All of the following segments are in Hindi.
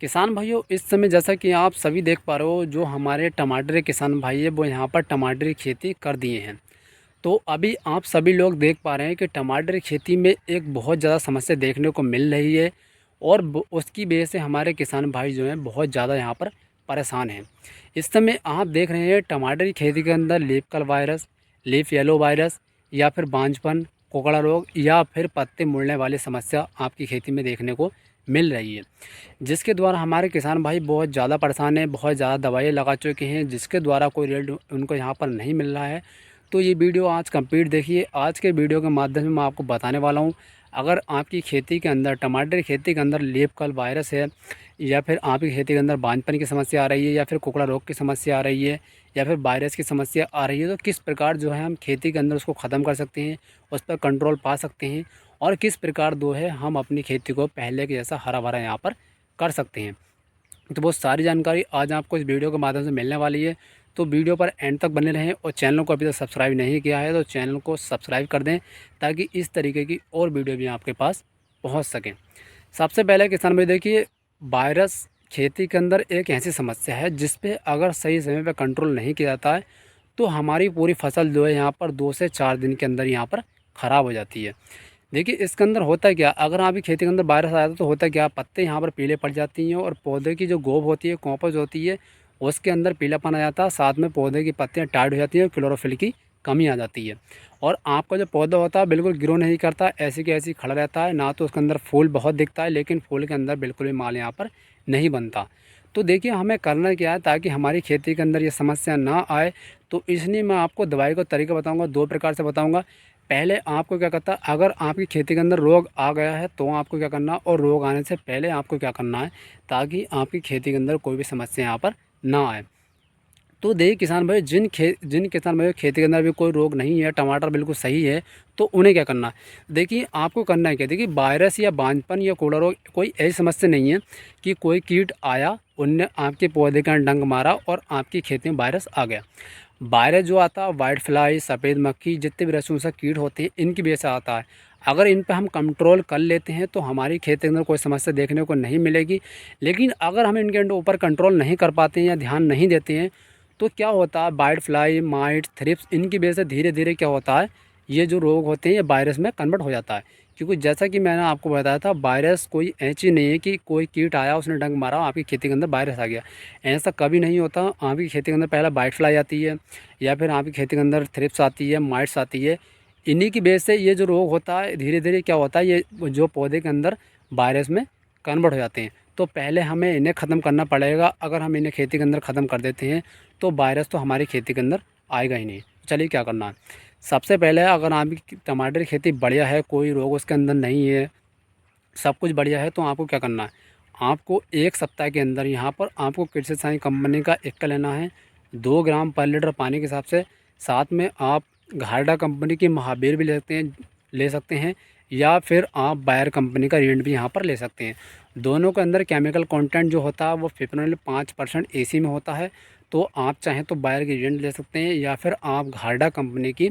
किसान भाइयों, इस समय जैसा कि आप सभी देख पा रहे हो, जो हमारे टमाटर के किसान भाई है वो यहाँ पर टमाटर की खेती कर दिए हैं। तो अभी आप सभी लोग देख पा रहे हैं कि टमाटर की खेती में एक बहुत ज़्यादा समस्या देखने को मिल रही है और उसकी वजह से हमारे किसान भाई जो हैं बहुत ज़्यादा यहाँ पर परेशान हैं। इस समय आप देख रहे हैं टमाटर की खेती के अंदर leaf curl virus, leaf yellow virus या फिर बांझपन, कोकड़ा रोग या फिर पत्ते मुड़ने वाली समस्या आपकी खेती में देखने को मिल रही है, जिसके द्वारा हमारे किसान भाई बहुत ज़्यादा परेशान हैं, बहुत ज़्यादा दवाइयाँ लगा चुके हैं, जिसके द्वारा कोई रिजल्ट उनको यहाँ पर नहीं मिल रहा है। तो ये वीडियो आज कंप्लीट देखिए। आज के वीडियो के माध्यम से मैं आपको बताने वाला हूँ, अगर आपकी खेती के अंदर टमाटर की खेती के अंदर लीफ कल वायरस है या फिर आपकी खेती के अंदर बांझपन की समस्या आ रही है या फिर कुकड़ा रोग की समस्या आ रही है या फिर वायरस की समस्या आ रही है, तो किस प्रकार जो है हम खेती के अंदर उसको ख़त्म कर सकते हैं, उस पर कंट्रोल पा सकते हैं और किस प्रकार जो है हम अपनी खेती को पहले के जैसा हरा भरा यहाँ पर कर सकते हैं। तो वो सारी जानकारी आज आपको इस वीडियो के माध्यम से मिलने वाली है। तो वीडियो पर एंड तक बने रहें और चैनल को अभी तक सब्सक्राइब नहीं किया है तो चैनल को सब्सक्राइब कर दें, ताकि इस तरीके की और वीडियो भी आपके पास पहुंच सकें। सबसे पहले किसान भाई देखिए, वायरस खेती के अंदर एक ऐसी समस्या है जिस पे अगर सही समय पे कंट्रोल नहीं किया जाता है तो हमारी पूरी फसल जो है यहाँ पर 2 से 4 दिन के अंदर यहाँ पर ख़राब हो जाती है। देखिए इसके अंदर होता क्या, अगर आपकी खेती के अंदर वायरस आया तो होता क्या, पत्ते यहाँ पर पीले पड़ जाती हैं और पौधे की जो गोब होती है, कॉम्पोस्ट होती है, उसके अंदर पीलापन आ जाता है। साथ में पौधे की पत्तियाँ टाइट हो जाती हैं और क्लोरोफिल की कमी आ जाती है और आपका जो पौधा होता है बिल्कुल ग्रो नहीं करता, ऐसी की ऐसी खड़ा रहता है। ना तो उसके अंदर फूल बहुत दिखता है, लेकिन फूल के अंदर बिल्कुल भी माल यहाँ पर नहीं बनता। तो देखिए हमें करना क्या है ताकि हमारी खेती के अंदर ये समस्या ना आए। तो इसलिए मैं आपको दवाई का तरीका बताऊँगा, 2 प्रकार से बताऊँगा। पहले आपको क्या करता है, अगर आपकी खेती के अंदर रोग आ गया है तो आपको क्या करना है, और रोग आने से पहले आपको क्या करना है ताकि आपकी खेती के अंदर कोई भी समस्या यहाँ पर ना आए। तो देखिए किसान भाई, जिन किसान भाई खेती के अंदर भी कोई रोग नहीं है, टमाटर बिल्कुल सही है, तो उन्हें क्या करना है, देखिए आपको करना है क्या, देखिए वायरस या बांझपन या कोड़ा रोग कोई ऐसी समस्या नहीं है कि कोई कीट आया, उनने आपके पौधे का डंक मारा और आपकी खेती में वायरस आ गया। वायरस जो आता है वाइट फ्लाई, सफ़ेद मक्खी, जितने भी रसूसा कीट होते हैं इनकी वजह से आता है। अगर इन पे हम कंट्रोल कर लेते हैं तो हमारी खेती के अंदर कोई समस्या देखने को नहीं मिलेगी। लेकिन अगर हम इनके ऊपर कंट्रोल नहीं कर पाते हैं या ध्यान नहीं देते हैं तो क्या होता है, वाइट फ्लाई, माइट, थ्रिप्स, इनकी वजह से धीरे धीरे क्या होता है, ये जो रोग होते हैं ये वायरस में कन्वर्ट हो जाता है। क्योंकि जैसा कि मैंने आपको बताया था, वायरस कोई ऐसी नहीं है कि कोई कीट आया उसने डंक मारा आपकी खेती के अंदर वायरस आ गया। ऐसा कभी नहीं होता। आपकी खेती के अंदर पहला वाइट फ्लाई आती है या फिर आपकी खेती के अंदर थ्रिप्स आती है, माइट्स आती है। इन्हीं की वजह से ये जो रोग होता है धीरे धीरे क्या होता है, ये जो पौधे के अंदर वायरस में कन्वर्ट हो जाते हैं। तो पहले हमें इन्हें ख़त्म करना पड़ेगा। अगर हम इन्हें खेती के अंदर ख़त्म कर देते हैं तो वायरस तो हमारी खेती के अंदर आएगा ही नहीं। चलिए क्या करना है, सबसे पहले अगर आपकी टमाटर की खेती बढ़िया है, कोई रोग उसके अंदर नहीं है, सब कुछ बढ़िया है, तो आपको क्या करना है, आपको 1 सप्ताह के अंदर यहाँ पर आपको कृषि रसायन कंपनी का इक्का लेना है 2 ग्राम पर लीटर पानी के हिसाब से। साथ में आप घाटा कंपनी की महावीर भी ले सकते हैं या फिर आप बायर कंपनी का रेंट भी यहाँ पर ले सकते हैं। दोनों के अंदर केमिकल कंटेंट जो होता है वो फिप्रोनिल 5% एसी में होता है। तो आप चाहें तो बायर की रेंट ले सकते हैं या फिर आप घाटा कंपनी की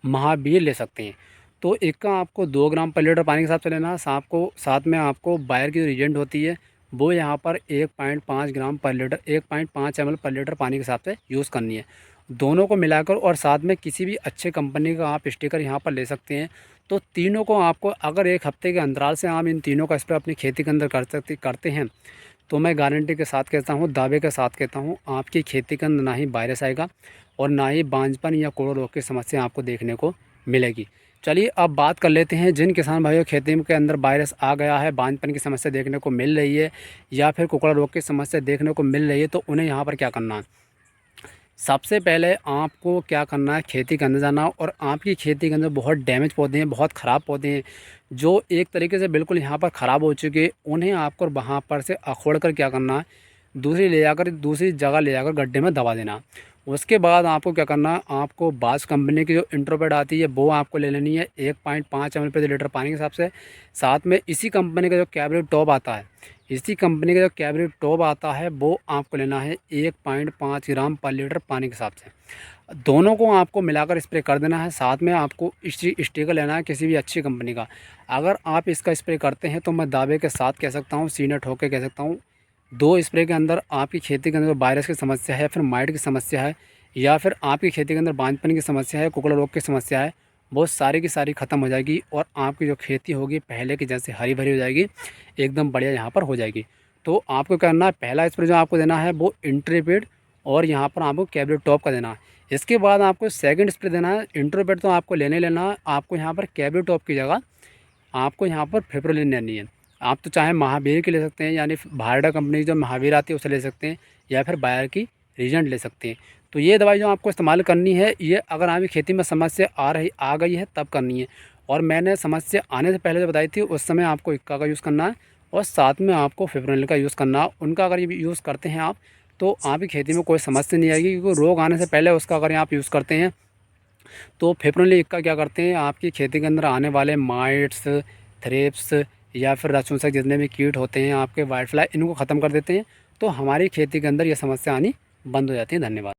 महावीर ले सकते हैं। तो एक का आपको 2 ग्राम पर लीटर पानी के हिसाब से लेना है। साथ में आपको बायर की जो एजेंट होती है वो यहाँ पर 1.5 ग्राम पर लीटर, 1.5 ml पर लीटर पानी के हिसाब से यूज़ करनी है। दोनों को मिलाकर और साथ में किसी भी अच्छे कंपनी का आप स्टिकर यहाँ पर ले सकते हैं। तो तीनों को आपको अगर 1 हफ्ते के अंतराल से आप इन तीनों का स्प्रे अपनी खेती के अंदर करते हैं तो मैं गारंटी के साथ कहता हूँ, दावे के साथ कहता हूँ, आपकी खेती के अंदर ना ही वायरस आएगा और ना ही बांझपन या कोड़ा रोग की समस्या आपको देखने को मिलेगी। चलिए अब बात कर लेते हैं, जिन किसान भाइयों खेती के अंदर वायरस आ गया है, बांझपन की समस्या देखने को मिल रही है या फिर कुकड़ा रोग की समस्या देखने को मिल रही है, तो उन्हें यहाँ पर क्या करना है। सबसे पहले आपको क्या करना है, खेती के अंदर जाना और आपकी खेती के अंदर बहुत डैमेज पौधे हैं, बहुत ख़राब पौधे हैं जो एक तरीके से बिल्कुल यहाँ पर ख़राब हो चुके हैं, उन्हें आपको वहाँ पर से अखोड़ कर क्या करना है, दूसरी जगह ले जाकर गड्ढे में दबा देना। उसके बाद आपको क्या करना है, आपको बास कंपनी की जो इंट्रोपेट आती है वो आपको ले लेनी है 1.5 ml प्रति लीटर पानी के हिसाब से। साथ में इसी कंपनी का जो कैब्रिक टॉप आता है, वो आपको लेना है 1.5 ग्राम पर लीटर पानी के हिसाब से। दोनों को आपको मिलाकर स्प्रे कर देना है। साथ में आपको स्टिकर लेना है किसी भी अच्छी कंपनी का। अगर आप इसका स्प्रे करते हैं तो मैं दावे के साथ कह सकता हूँ, सीने ठोक के कह सकता हूँ, 2 स्प्रे के अंदर आपकी खेती के अंदर वायरस की समस्या है, फिर माइट की समस्या है, या फिर आपकी खेती के अंदर बांझपन की समस्या है, कुकड़ा रोग की समस्या है, वो सारी की सारी ख़त्म हो जाएगी और आपकी जो खेती होगी पहले की जैसे हरी भरी हो जाएगी, एकदम बढ़िया यहाँ पर हो जाएगी। तो आपको करना है, पहला स्प्रे जो आपको देना है वो इंट्रीपेड और यहाँ पर आपको कैब्रियो टॉप का देना है। इसके बाद आपको सेकंड स्प्रे देना है। इंट्रीपेड तो आपको लेने लेना है, आपको यहाँ पर कैब्रियो टॉप की जगह आपको यहाँ पर फेब्रोलिन लेनी है। आप तो चाहे महावीर की ले सकते हैं, यानी भारडा कंपनी जो महावीर आती है उसे ले सकते हैं, या फिर बायर की रीजेंट ले सकते हैं। तो ये दवाई जो आपको इस्तेमाल करनी है, ये अगर आपकी खेती में समस्या आ गई है तब करनी है। और मैंने समस्या आने से पहले जो बताई थी उस समय आपको इक्का का यूज़ करना है और साथ में आपको फेब्रोनिल का यूज़ करना है। उनका अगर ये यूज़ करते हैं आप, तो आपकी खेती में कोई समस्या नहीं आएगी, क्योंकि रोग आने से पहले उसका अगर आप यूज़ करते हैं तो फेब्रोनिल का क्या करते हैं, आपकी खेती के अंदर आने वाले माइट्स, थ्रिप्स या फिर रसूसक जितने भी कीट होते हैं आपके वाइट फ्लाई, इनको ख़त्म कर देते हैं। तो हमारी खेती के अंदर ये समस्या आनी बंद हो जाती है। धन्यवाद।